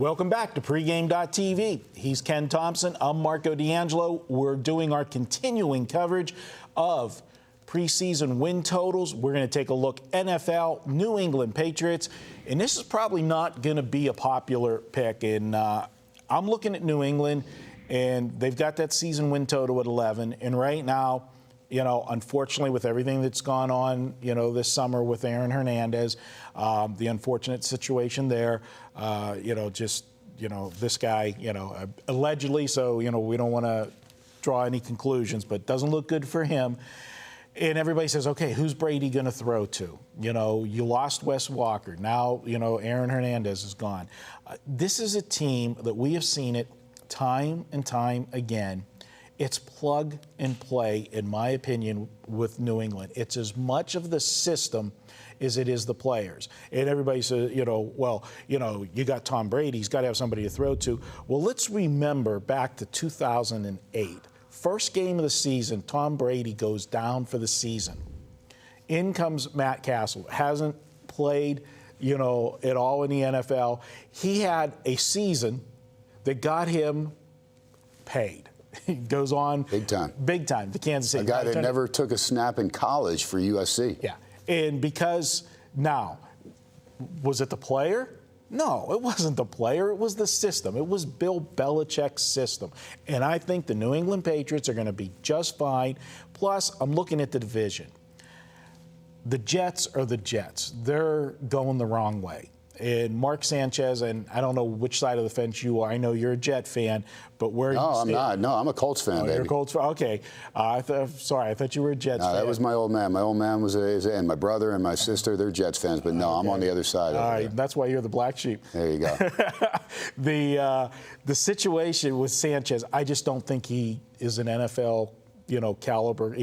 Welcome back to pregame.tv. He's Ken Thomson. I'm Marco D'Angelo. We're doing our continuing coverage of preseason win totals. We're going to take a look NFL, New England Patriots. And this is probably not going to be a popular pick. And I'm looking at New England, and they've got that season win total at 11. And right now, you know, unfortunately, with everything that's gone on, you know, this summer with Aaron Hernandez, the unfortunate situation there, this guy, allegedly, so, we don't want to draw any conclusions, but doesn't look good for him. And everybody says, okay, who's Brady going to throw to? You lost Wes Walker. Now, Aaron Hernandez is gone. This is a team that we have seen it time and time again. It's plug and play, in my opinion, with New England. It's as much of the system as it is the players. And everybody says, you got Tom Brady. He's got to have somebody to throw to. Well, let's remember back to 2008. First game of the season, Tom Brady goes down for the season. In comes Matt Castle. Hasn't played, at all in the NFL. He had a season that got him paid. He goes on. Big time. Big time. The Kansas City. A guy that never took a snap in college for USC. Yeah. And because now, was it the player? No, it wasn't the player. It was the system. It was Bill Belichick's system. And I think the New England Patriots are going to be just fine. Plus, I'm looking at the division. The Jets are the Jets. They're going the wrong way. And Mark Sanchez, and I don't know which side of the fence you are. I know you're a Jet fan, but where? No, I'm not. No, I'm a Colts fan, baby. You're a Colts fan. Okay. Sorry, I thought you were a Jets fan. No, that was my old man. My old man was and my brother and my sister, they're Jets fans. But no, I'm on the other side. All right, that's why you're the black sheep. There you go. The situation with Sanchez, I just don't think he is an NFL, caliber.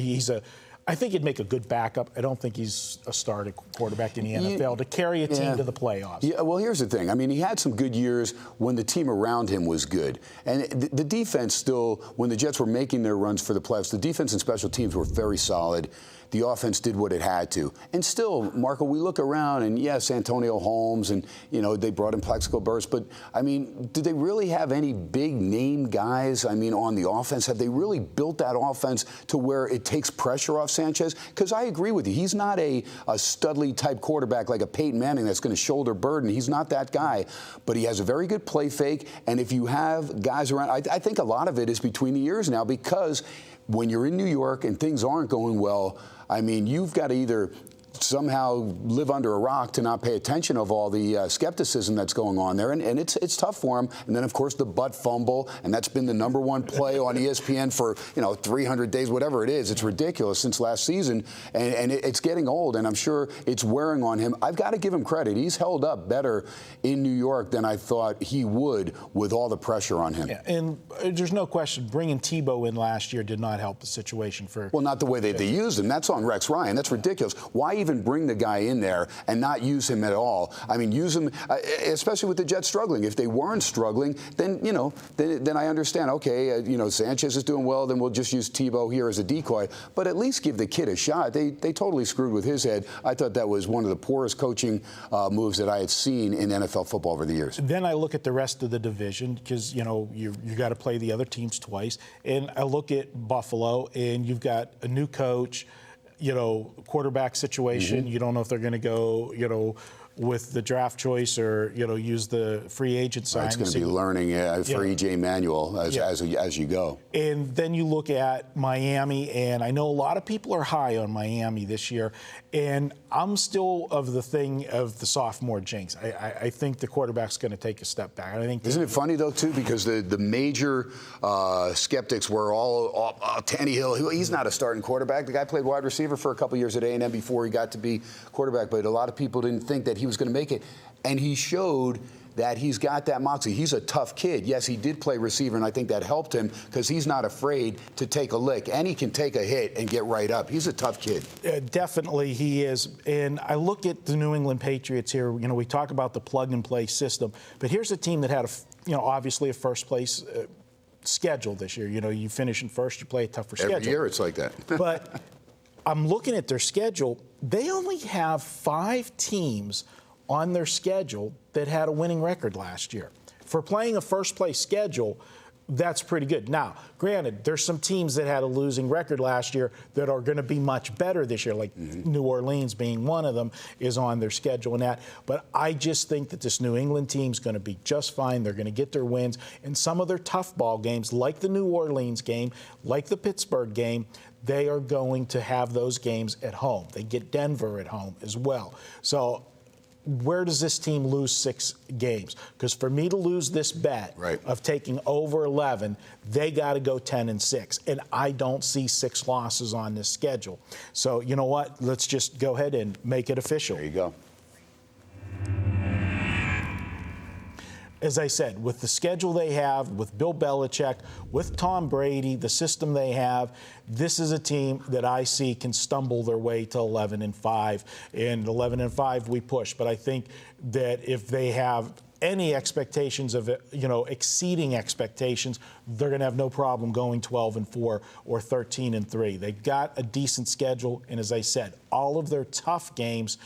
I think he'd make a good backup. I don't think he's a starting quarterback in the NFL to carry a team to the playoffs. Yeah, well, here's the thing. I mean, he had some good years when the team around him was good. And the defense still, when the Jets were making their runs for the playoffs, the defense and special teams were very solid. The offense did what it had to. And still, Marco, we look around, and yes, Antonio Holmes, and, they brought in Plexico Burress. But, I mean, did they really have any big-name guys, on the offense? Have they really built that offense to where it takes pressure off Sanchez? Because I agree with you. He's not a Studley-type quarterback like a Peyton Manning that's going to shoulder burden. He's not that guy. But he has a very good play fake. And if you have guys around, I think a lot of it is between the ears now, because when you're in New York and things aren't going well, you've got to either somehow live under a rock to not pay attention of all the skepticism that's going on there. And it's tough for him. And then, of course, the butt fumble. And that's been the #1 play on ESPN for, 300 days, whatever it is. It's ridiculous since last season. And it's getting old. And I'm sure it's wearing on him. I've got to give him credit. He's held up better in New York than I thought he would with all the pressure on him. Yeah, and there's no question, bringing Tebow in last year did not help the situation for... Well, not the way they used him. That's on Rex Ryan. That's ridiculous. Why even bring the guy in there and not use him at all? Use him, especially with the Jets struggling. If they weren't struggling, then, then I understand, okay, Sanchez is doing well, then we'll just use Tebow here as a decoy. But at least give the kid a shot. They totally screwed with his head. I thought that was one of the poorest coaching moves that I had seen in NFL football over the years. Then I look at the rest of the division because, you got to play the other teams twice. And I look at Buffalo, and you've got a new coach, quarterback situation. You don't know if they're going to go, with the draft choice or, use the free agent sign. It's going to be learning for E.J. Manuel as you go. And then you look at Miami, and I know a lot of people are high on Miami this year, and I'm still of the thing of the sophomore jinx. I think the quarterback's going to take a step back. Isn't it funny, though, too, because the major skeptics were all Tannehill. He's not a starting quarterback. The guy played wide receiver for a couple years at A&M before he got to be quarterback, but a lot of people didn't think that he was going to make it. And he showed that he's got that moxie. He's a tough kid. Yes, he did play receiver, and I think that helped him because he's not afraid to take a lick, and he can take a hit and get right up. He's a tough kid. Definitely he is. And I look at the New England Patriots here. We talk about the plug-and-play system, but here's a team that had, obviously a first-place schedule this year. You finish in first, you play a tougher schedule. Every year it's like that. But I'm looking at their schedule. They only have 5 teams on their schedule that had a winning record last year. for playing a first-place schedule, that's pretty good. Now, granted, there's some teams that had a losing record last year that are going to be much better this year, like New Orleans being one of them is on their schedule and that. But I just think that this New England team's going to be just fine. They're going to get their wins. And some of their tough ball games, like the New Orleans game, like the Pittsburgh game, they are going to have those games at home. They get Denver at home as well. So where does this team lose 6 games? Because for me to lose this bet of taking over 11, they got to go 10-6. And I don't see 6 losses on this schedule. So you know what? Let's just go ahead and make it official. There you go. As I said, with the schedule they have, with Bill Belichick, with Tom Brady, the system they have, this is a team that I see can stumble their way to 11-5. And 11-5 we push. But I think that if they have any expectations of it, exceeding expectations, they're going to have no problem going 12-4 or 13-3. They've got a decent schedule, and as I said, all of their tough games,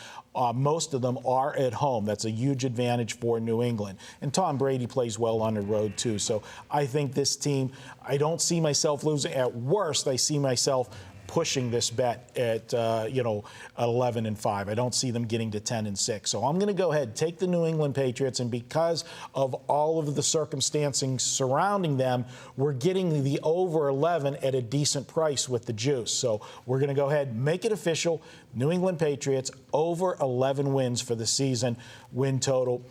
most of them are at home. That's a huge advantage for New England. And Tom Brady plays well on the road, too. So I think this team, I don't see myself losing. At worst, I see myself pushing this bet at 11-5. I don't see them getting to 10-6. So I'm going to go ahead, take the New England Patriots, and because of all of the circumstancing surrounding them, we're getting the over 11 at a decent price with the juice. So we're going to go ahead, make it official. New England Patriots over 11 wins for the season, win total.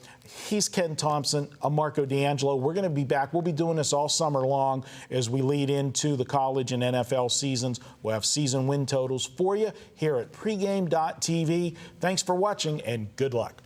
He's Ken Thomson. I'm Marco D'Angelo. We're going to be back. We'll be doing this all summer long as we lead into the college and NFL seasons. We'll have season win totals for you here at pregame.tv. Thanks for watching, and good luck.